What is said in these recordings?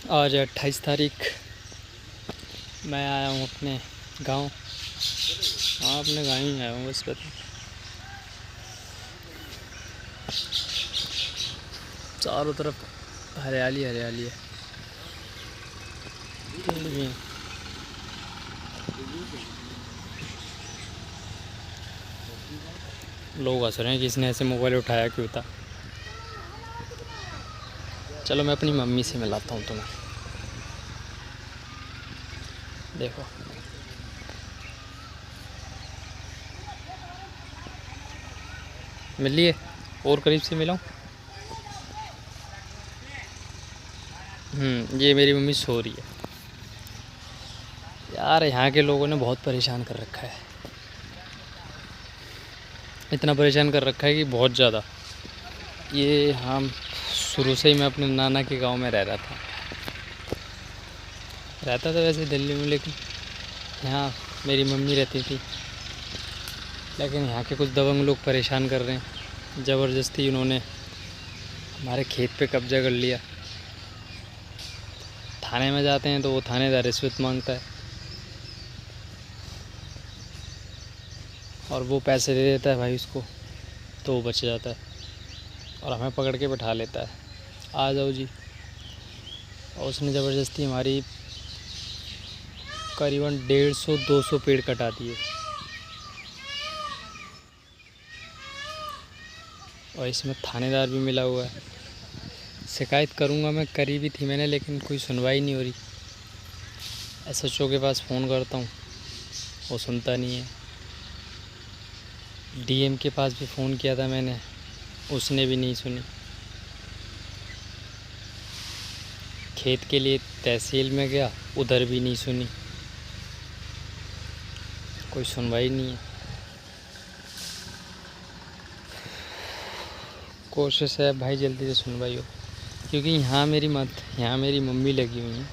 आज 28 तारीख। मैं आया हूँ अपने गांव। हाँ, अपने गाँव ही आया हूँ बस। पता चारों तरफ हरियाली हरियाली है। पेड़ भी हैं। लोग हंस रहे हैं कि इसने ऐसे मोबाइल उठाया क्यों था। चलो मैं अपनी मम्मी से मिलाता हूँ तुम्हें। देखो, मिलिए और करीब से मिलाऊं। ये मेरी मम्मी सो रही है। यार, यहाँ के लोगों ने बहुत परेशान कर रखा है। इतना परेशान कर रखा है कि बहुत ज़्यादा। ये हम शुरू से ही मैं अपने नाना के गांव में रह रहा था। वैसे दिल्ली में, लेकिन यहाँ मेरी मम्मी रहती थी। लेकिन यहाँ के कुछ दबंग लोग परेशान कर रहे हैं। ज़बरदस्ती उन्होंने हमारे खेत पे कब्जा कर लिया। थाने में जाते हैं तो वो थानेदार रिश्वत मांगता है और वो पैसे दे देता है भाई उसको, तो वो बच जाता है और हमें पकड़ के बैठा लेता है, आ जाओ जी। और उसने ज़बरदस्ती हमारी करीबन 150-200 पेड़ कटा दिए। और इसमें थानेदार भी मिला हुआ है। शिकायत करूँगा मैं, करी भी थी मैंने, लेकिन कोई सुनवाई नहीं हो रही। SHO के पास फ़ोन करता हूँ, वो सुनता नहीं है। DM के पास भी फ़ोन किया था मैंने, उसने भी नहीं सुनी। खेत के लिए तहसील में गया, उधर भी नहीं सुनी। कोई सुनवाई नहीं है। कोशिश है भाई जल्दी से सुनवाई हो, क्योंकि यहाँ मेरी मम्मी लगी हुई है।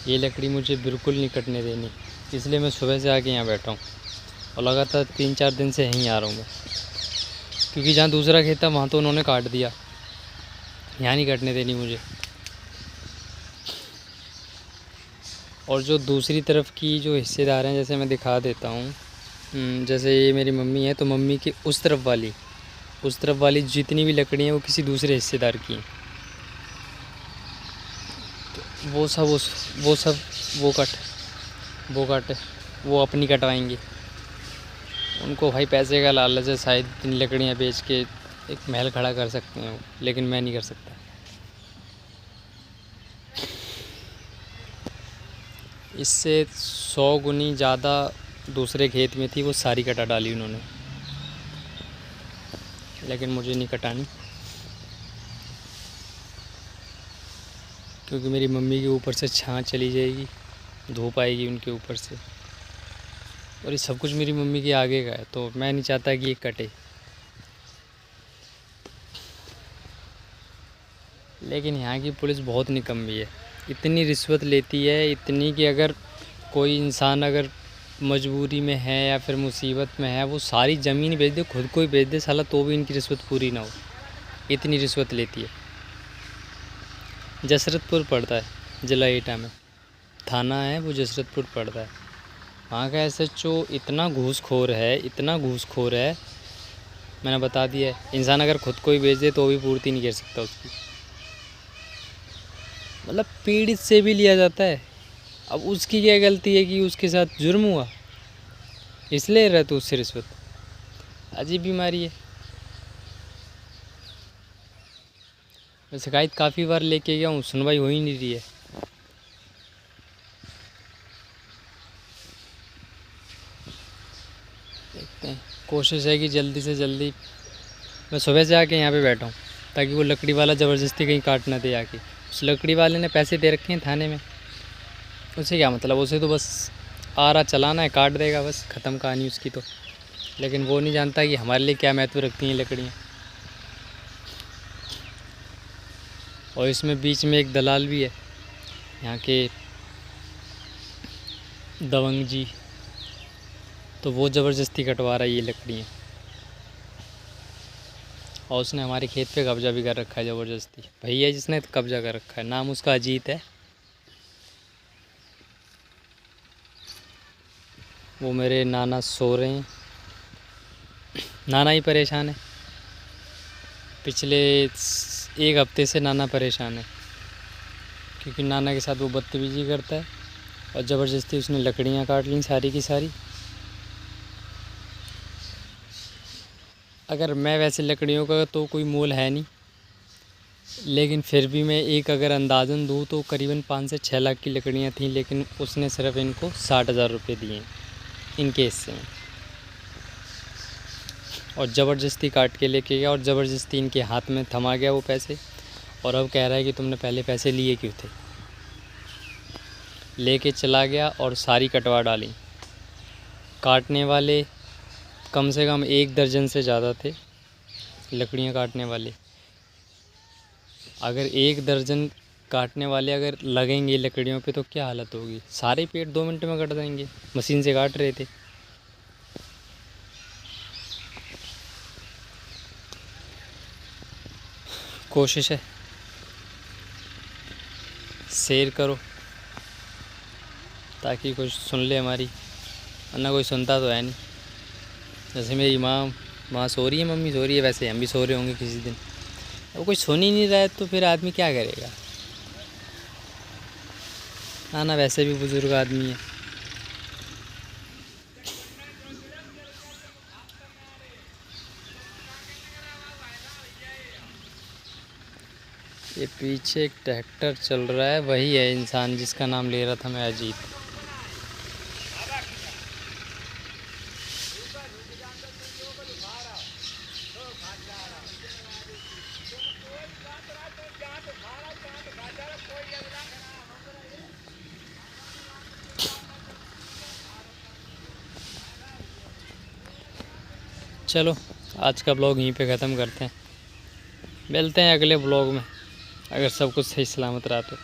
ये लकड़ी मुझे बिल्कुल नहीं कटने देनी, इसलिए मैं सुबह से आके यहाँ बैठा हूँ और लगातार 3-4 दिन से यहीं आ रहा हूँ मैं। क्योंकि जहाँ दूसरा खेत था वहाँ तो उन्होंने काट दिया, यहाँ नहीं कटने देनी मुझे। और जो दूसरी तरफ की जो हिस्सेदार हैं, जैसे मैं दिखा देता हूँ। जैसे ये मेरी मम्मी है, तो मम्मी की उस तरफ वाली जितनी भी लकड़ी हैं वो किसी दूसरे हिस्सेदार की हैं। तो वो कट वो अपनी कटवाएंगे। उनको भाई पैसे का लालच है, शायद इन लकड़ियाँ बेच के एक महल खड़ा कर सकते हैं वो, लेकिन मैं नहीं कर सकता। इससे 100 गुनी ज़्यादा दूसरे खेत में थी, वो सारी कटा डाली उन्होंने, लेकिन मुझे नहीं कटानी, क्योंकि मेरी मम्मी के ऊपर से छाँ चली जाएगी, धूप आएगी उनके ऊपर से। और ये सब कुछ मेरी मम्मी के आगे का है, तो मैं नहीं चाहता कि ये कटे। लेकिन यहाँ की पुलिस बहुत निकम्मी है। इतनी रिश्वत लेती है, इतनी कि अगर कोई इंसान अगर मजबूरी में है या फिर मुसीबत में है, वो सारी ज़मीन बेच दे, खुद को ही बेच दे साला, तो भी इनकी रिश्वत पूरी ना हो। इतनी रिश्वत लेती है। जसरतपुर पड़ता है, ज़िला एटा में थाना है, वो जसरतपुर पड़ता है। वहाँ का SHO इतना घूसखोर है, मैंने बता दिया है। इंसान अगर खुद को ही बेच दे तो भी पूर्ति नहीं कर सकता उसकी। मतलब पीड़ित से भी लिया जाता है। अब उसकी क्या गलती है कि उसके साथ जुर्म हुआ, इसलिए रहते उससे रिश्वत। अजीब बीमारी है। मैं शिकायत काफ़ी बार लेके गया हूँ, सुनवाई हो ही नहीं रही है। देखते हैं, कोशिश है कि जल्दी से जल्दी। मैं सुबह से आके यहाँ पे बैठा हूँ ताकि वो लकड़ी वाला ज़बरदस्ती कहीं काट ना दे आके। उस लकड़ी वाले ने पैसे दे रखे हैं थाने में, उसे क्या मतलब, उसे तो बस आ रहा चलाना है, काट देगा बस, ख़त्म कहानी उसकी तो। लेकिन वो नहीं जानता कि हमारे लिए क्या महत्व रखती हैं लकड़ियाँ। और इसमें बीच में एक दलाल भी है, यहाँ के दबंग जी, तो वो ज़बरदस्ती कटवा रहा है ये लकड़ियाँ। और उसने हमारे खेत पे कब्जा भी कर रखा है ज़बरदस्ती। भैया जिसने कब्जा कर रखा है, नाम उसका अजीत है। वो मेरे नाना सो रहे हैं। नाना ही परेशान है, पिछले 1 हफ्ते से नाना परेशान है, क्योंकि नाना के साथ वो बदतमीजी करता है और ज़बरदस्ती उसने लकड़ियाँ काट ली सारी की सारी। अगर मैं वैसे लकड़ियों का तो कोई मोल है नहीं, लेकिन फिर भी मैं एक अगर अंदाज़न दूँ तो करीबन 5 से 6 लाख की लकड़ियाँ थीं, लेकिन उसने सिर्फ इनको 60,000 रुपये दिए इनके हिस्से में, और ज़बरदस्ती काट के लेके गया और ज़बरदस्ती इनके हाथ में थमा गया वो पैसे। और अब कह रहा है कि तुमने पहले पैसे लिए क्यों थे। लेके चला गया और सारी कटवा डाली। काटने वाले कम से कम 1 दर्जन से ज़्यादा थे लकड़ियाँ काटने वाले। अगर 1 दर्जन काटने वाले अगर लगेंगे लकड़ियों पे तो क्या हालत होगी। सारे पेड़ 2 मिनट में कट जाएंगे, मशीन से काट रहे थे। कोशिश है शेयर करो ताकि कुछ सुन ले हमारी, वरना कोई सुनता तो है नहीं। जैसे मेरी माँ सो रही है, मम्मी सो रही है, वैसे हम भी सो रहे होंगे किसी दिन। अब कोई सुन ही नहीं रहा है तो फिर आदमी क्या करेगा। नाना वैसे भी बुज़ुर्ग आदमी है। ये पीछे एक ट्रैक्टर चल रहा है, वही है इंसान जिसका नाम ले रहा था मैं, अजीत। चलो आज का ब्लॉग यहीं पे ख़त्म करते हैं, मिलते हैं अगले ब्लॉग में अगर सब कुछ सही सलामत रहा तो।